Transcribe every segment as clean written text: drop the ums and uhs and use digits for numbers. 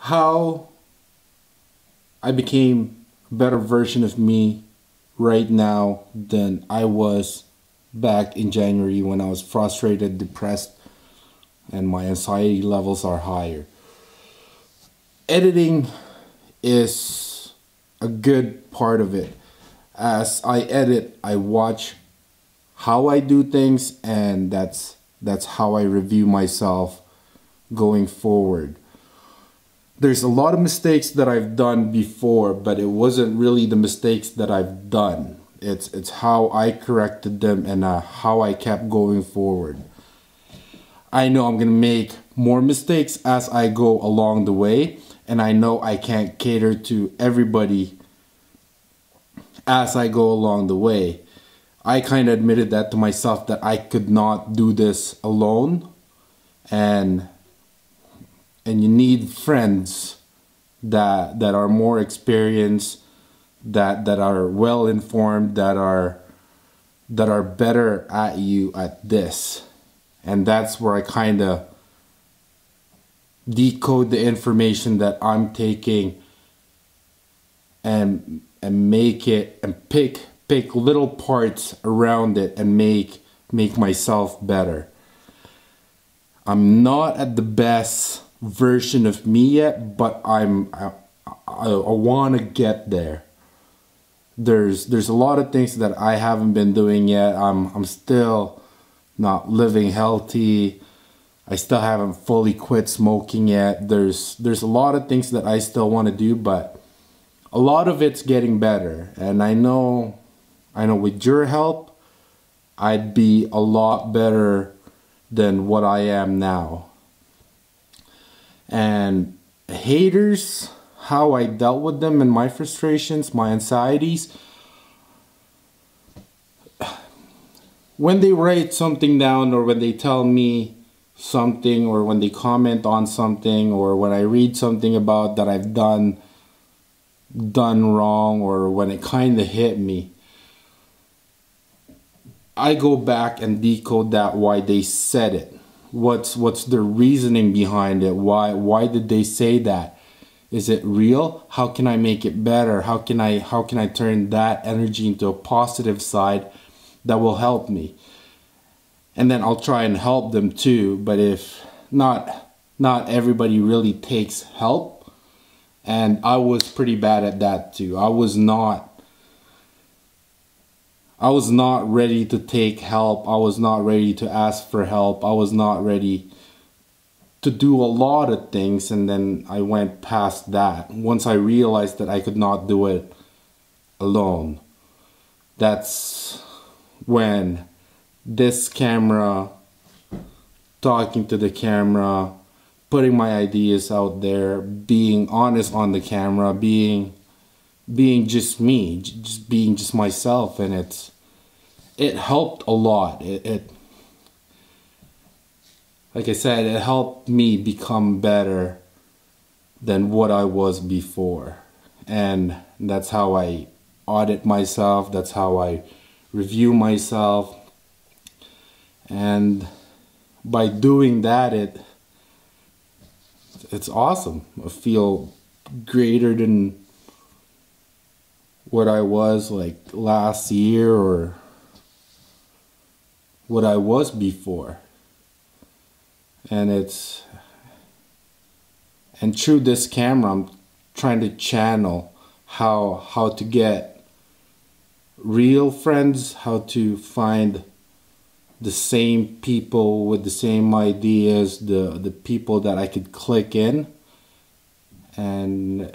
how I became a better version of me right now than I was back in January when I was frustrated, depressed, and my anxiety levels are higher. Editing is a good part of it. As I edit, I watch how I do things, and that's how I review myself going forward. There's a lot of mistakes that I've done before, but it wasn't really the mistakes that I've done. It's how I corrected them and how I kept going forward. I know I'm gonna make more mistakes as I go along the way, and I know I can't cater to everybody as I go along the way. I kind of admitted that to myself, that I could not do this alone, and you need friends that are more experienced, that are well informed, that are better at you at this. And that's where I kind of decode the information that I'm taking and make it, and pick little parts around it and make myself better. I'm not at the best version of me yet, but I want to get there. There's a lot of things that I haven't been doing yet. I'm still not living healthy. I still haven't fully quit smoking yet. There's a lot of things that I still want to do, but a lot of it's getting better. And I know with your help, I'd be a lot better than what I am now. And haters, how I dealt with them and my frustrations, my anxieties. When they write something down, or when they tell me something, or when they comment on something, or when I read something about that I've done wrong, or when it kind of hit me, I go back and decode that, why they said it. What's the reasoning behind it? Why did they say that? Is it real? How can I make it better? How can I turn that energy into a positive side that will help me? And then I'll try and help them too. But if not everybody really takes help, and I was pretty bad at that too. I was not ready to take help. I was not ready to ask for help. I was not ready to do a lot of things, and then I went past that. Once I realized that I could not do it alone, that's when this camera, talking to the camera, putting my ideas out there, being honest on the camera, being just me, just being just myself, and it helped a lot. It like I said, it helped me become better than what I was before. And that's how I audit myself, that's how I review myself. And by doing that, it's awesome. I feel greater than what I was like last year, or what I was before. And through this camera, I'm trying to channel how to get real friends, how to find the same people with the same ideas, the people that I could click in. And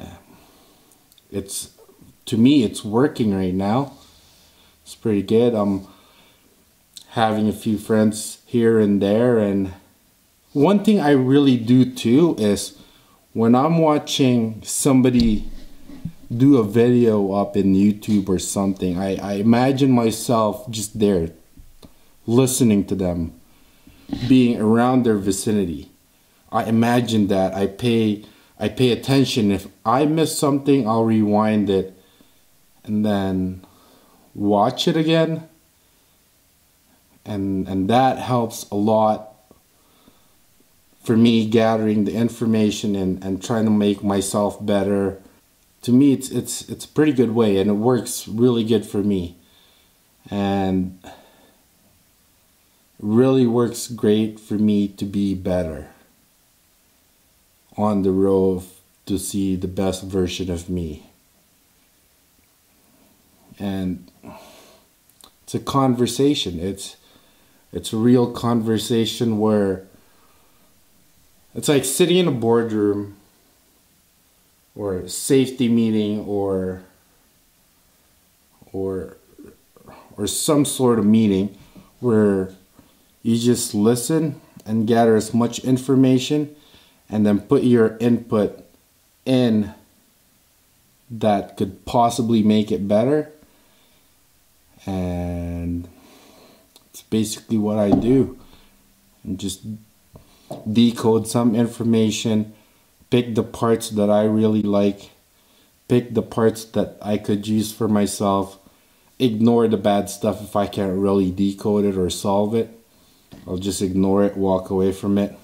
to me, it's working right now. It's pretty good. I'm having a few friends here and there. And one thing I really do too is, when I'm watching somebody do a video up in YouTube or something, I imagine myself just there, listening to them, being around their vicinity. I imagine that. I pay attention. If I miss something, I'll rewind it and then watch it again. And that helps a lot for me, gathering the information and trying to make myself better, to me it's a pretty good way, and it works really good for me, and really works great for me to be better on the road to see the best version of me. And it's a conversation. It's a real conversation where it's like sitting in a boardroom or a safety meeting or some sort of meeting where you just listen and gather as much information and then put your input in that could possibly make it better. And it's basically what I do. And just decode some information, pick the parts that I really like, pick the parts that I could use for myself, ignore the bad stuff if I can't really decode it or solve it. I'll just ignore it, walk away from it.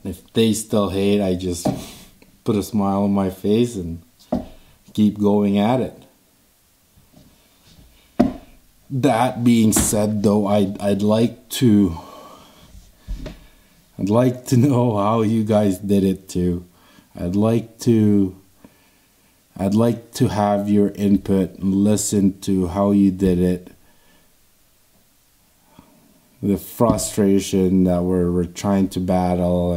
If they still hate, I just put a smile on my face and keep going at it. That being said, though, I'd like to know how you guys did it too. I'd like to have your input and listen to how you did it. The frustration that we're trying to battle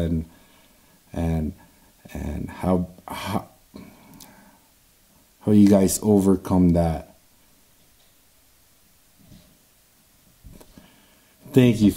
and how you guys overcome that. Thank you.